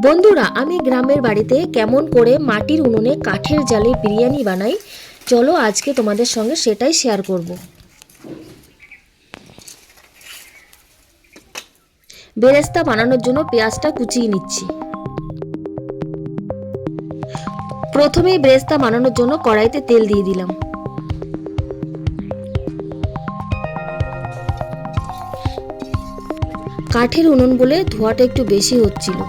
বন্ধুরা, আমি গ্রামের বাড়িতে কেমন করে মাটির উনুনে কাঠের জালে বিরিয়ানি বানাই, চলো আজকে তোমাদের সঙ্গে সেটাই শেয়ার করব। বেরেস্তা বানানোর জন্য পেঁয়াজটা কুচিয়ে নিচ্ছি। প্রথমেই বেরেস্তা বানানোর জন্য কড়াইতে তেল দিয়ে দিলাম। কাঠের উনুন বলে ধোঁয়াটা একটু বেশি হচ্ছিল।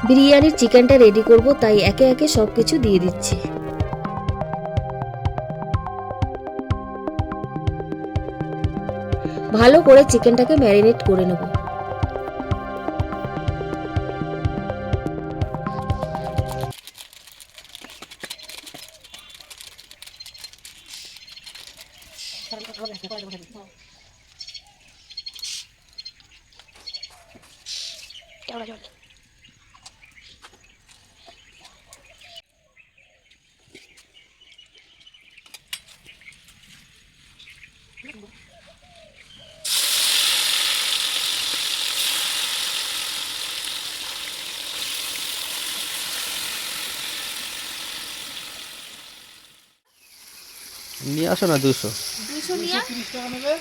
বিরিয়ানির চিকেনটা রেডি করব, তাই একে একে সবকিছু দিয়ে দিচ্ছি। ভালো করে চিকেনটাকে ম্যারিনেট করে নেব। নিয়ে আসো না 200 নিয়ে 30 টাকা নেবে।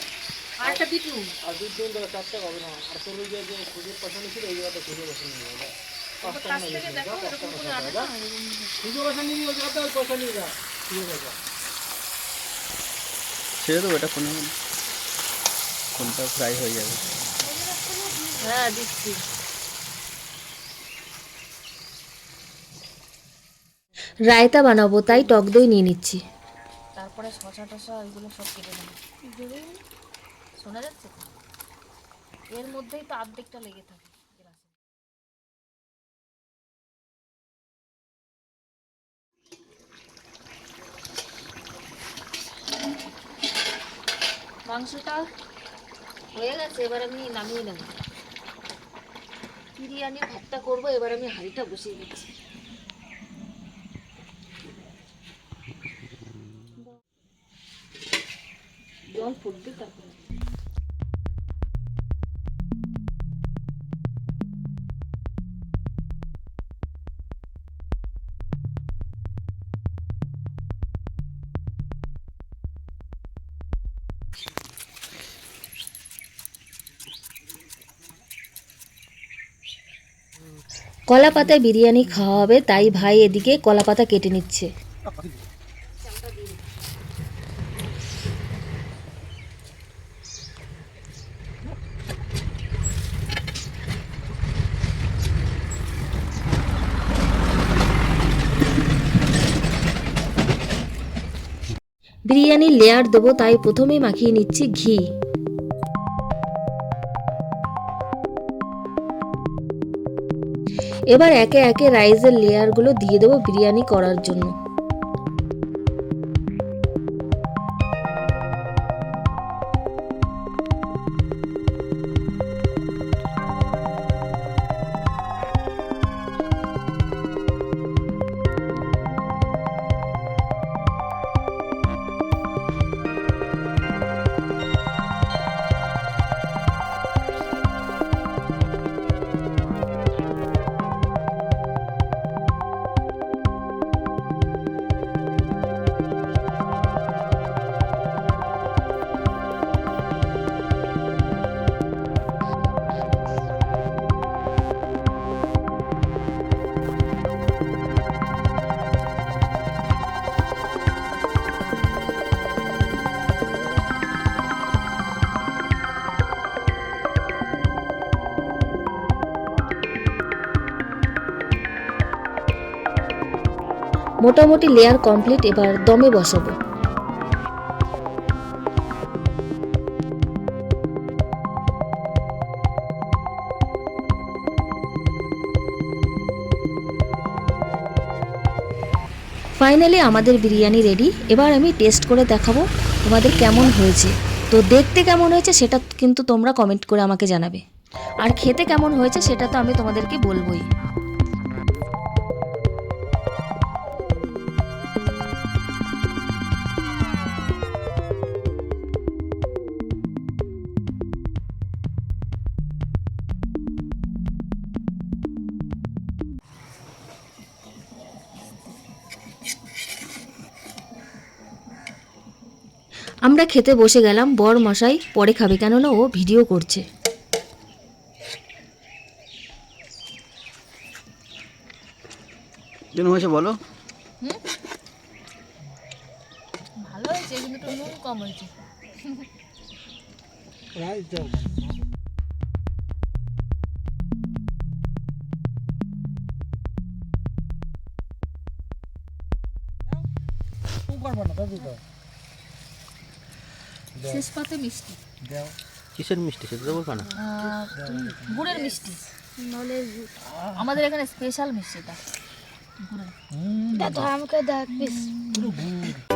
আরেকটা বিটু আর দুধ দিন দাও, 4 টাকা হবে না। আর তোর যে খুঁজে পছন্দ ছিল এই জায়গাটা খুঁজে পছন্দ নিয়ে যাবে। 5 টাকা নিয়ে যাবে। খুঁজে পছন্দ নিয়ে যাবে, ওই পয়সা নিয়ে যা। ঠিক আছে, ছেড়ে দেবো, এটা কোনটা ফ্রাই হয়ে যাবে। হ্যাঁ দিচ্ছি। রায়তা বানাবো, তাই টক দই নিয়ে নিচ্ছি। তারপরে শসা টসা ওইগুলো সব কেটে নেবো। শোনা যাচ্ছে তো? এর মধ্যেই তো অর্ধেকটা লেগে থাকে গ্লাসে। মাংসটা হয়ে গেছে, এবার আমি নামিয়ে নেব। বিরিয়ানির ভাতটা করবো, এবার আমি হাঁড়িটা বসিয়ে দিচ্ছি। জল ফুটবে তারপরে। কলা পাতায় বিরিয়ানি খাওয়া হবে, তাই ভাই এদিকে কলা পাতা কেটে নিচ্ছে। বিরিয়ানির লেয়ার দেবো, তাই প্রথমেই মাখিয়ে নিচ্ছি ঘি। এবার একে একে রাইসের লেয়ারগুলো দিয়ে দেবো বিরিয়ানি করার জন্য। মোটামুটি লেয়ার কমপ্লিট, এবার দমে বসাবো। ফাইনালি আমাদের বিরিয়ানি রেডি। এবার আমি টেস্ট করে দেখাবো তোমাদের কেমন হয়েছে। তো দেখতে কেমন হয়েছে সেটা কিন্তু তোমরা কমেন্ট করে আমাকে জানাবে, আর খেতে কেমন হয়েছে সেটা তো আমি তোমাদেরকে বলবোই। আমরা খেতে বসে গেলাম, বর মশাই পরে খাবে কেননা ও ভিডিও করছে। কেন হয়েছে বলো? ভালো হয়েছে কিন্তু একটু নুন কম হয়েছে। রাইস দাও উপর বানা দাও দাও শেষ পাতে মিষ্টি, দাও কিসের মিষ্টি সেটা তো বলবা না। গুড়ের মিষ্টি, নাহলে আমাদের এখানে স্পেশাল মিষ্টিটা গুড়ের। পুরো গুড়